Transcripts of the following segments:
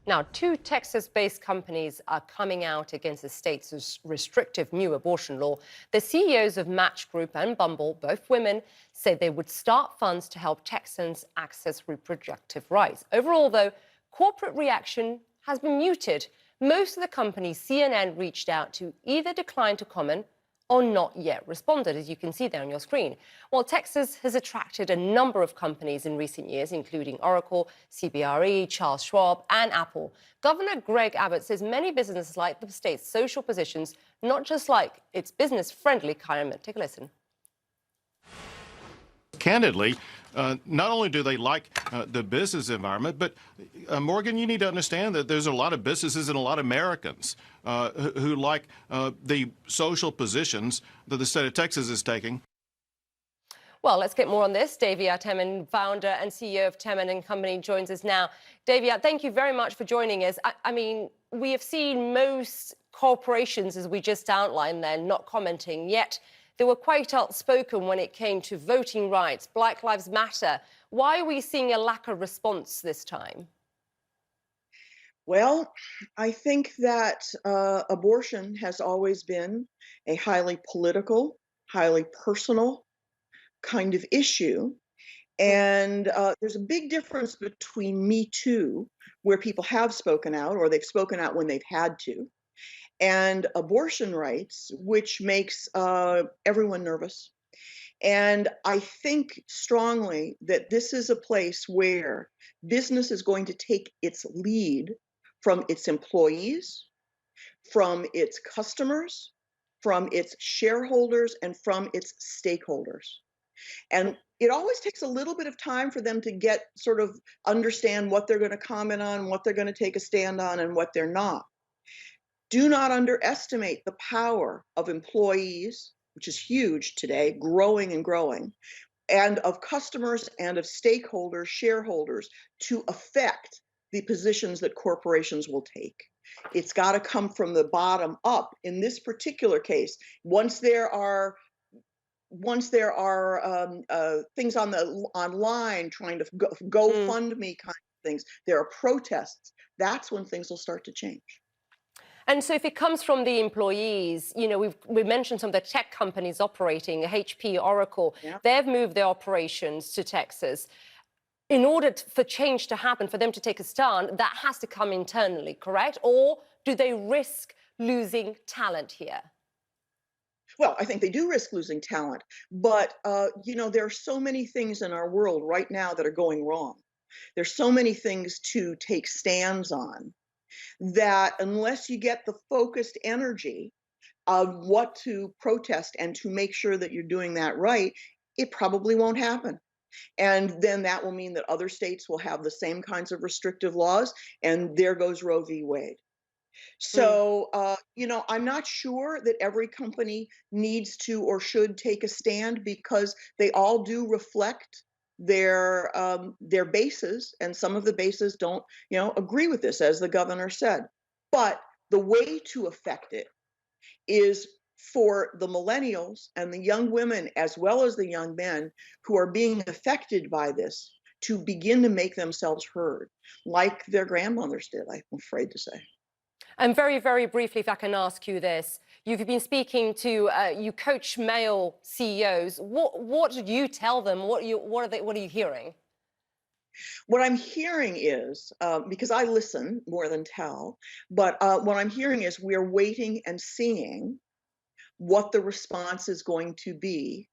Now, two Texas-based companies are coming out against the state's restrictive new abortion law. The CEOs of Match Group and Bumble, both women, say they would start funds to help Texans access reproductive rights. Overall, though, corporate reaction has been muted. Most of the companies CNN reached out to either declined to comment or not yet responded, as you can see there on your screen. Well, Texas has attracted a number of companies in recent years, including Oracle, CBRE, Charles Schwab, and Apple. Governor Greg Abbott says many businesses like the state's social positions, not just like its business-friendly climate. Take a listen. Candidly, not only do they like the business environment, but Morgan, you need to understand that there's a lot of businesses and a lot of Americans who like the social positions that the state of Texas is taking. Well, let's get more on this. Davia, Temin, founder and CEO of Temin and Company, joins us now. Davia, thank you very much for joining us. I mean, we have seen most corporations, as we just outlined there, not commenting, yet they were quite outspoken when it came to voting rights, Black Lives Matter. Why are we seeing a lack of response this time? Well, I think that abortion has always been a highly political, highly personal kind of issue. And there's a big difference between Me Too, where people have spoken out or they've spoken out when they've had to, and abortion rights, which makes everyone nervous. And I think strongly that this is a place where business is going to take its lead from its employees, from its customers, from its shareholders, and from its stakeholders. And it always takes a little bit of time for them to get sort of understand what they're going to comment on, what they're going to take a stand on, and what they're not. Do not underestimate the power of employees, which is huge today, growing and growing, and of customers and of stakeholders, shareholders, to affect the positions that corporations will take. It's got to come from the bottom up. In this particular case, once there are things on the online trying to go fund me kind of things, there are protests. That's when things will start to change. And so if it comes from the employees, you know, we've mentioned some of the tech companies operating, HP, Oracle, they've moved their operations to Texas. In order for change to happen, for them to take a stand, that has to come internally, correct? Or do they risk losing talent here? Well, I think they do risk losing talent. But, you know, there are so many things in our world right now that are going wrong. There's so many things to take stands on, that unless you get the focused energy of what to protest and to make sure that you're doing that right, it probably won't happen. And then that will mean that other states will have the same kinds of restrictive laws, and there goes Roe v. Wade. So, you know, I'm not sure that every company needs to or should take a stand, because they all do reflect their bases, and some of the bases don't, you know, agree with this, as the governor said. But the way to affect it is for the millennials and the young women, as well as the young men who are being affected by this, to begin to make themselves heard, like their grandmothers did, I'm afraid to say. And very, very briefly, if I can ask you this, you've been speaking to, you coach male CEOs. What do you tell them? What are you hearing? What I'm hearing is, because I listen more than tell, but what I'm hearing is we're waiting and seeing what the response is going to be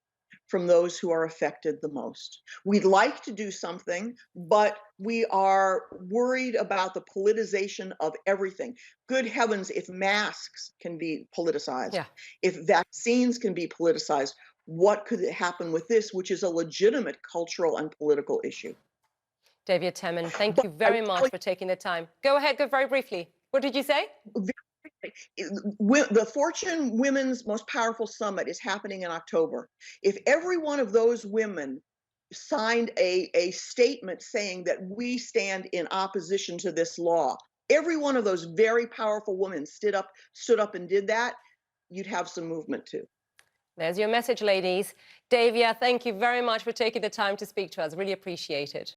from those who are affected the most. We'd like to do something, but we are worried about the politicization of everything. Good heavens, if masks can be politicized, if vaccines can be politicized, what could happen with this, which is a legitimate cultural and political issue? Davia, Temin, thank you very much for taking the time. Go ahead, go very briefly. What did you say? The Fortune Women's Most Powerful Summit is happening in October. If every one of those women signed a statement saying that we stand in opposition to this law, every one of those very powerful women stood up and did that, you'd have some movement too. There's your message, ladies. Davia, thank you very much for taking the time to speak to us. Really appreciate it.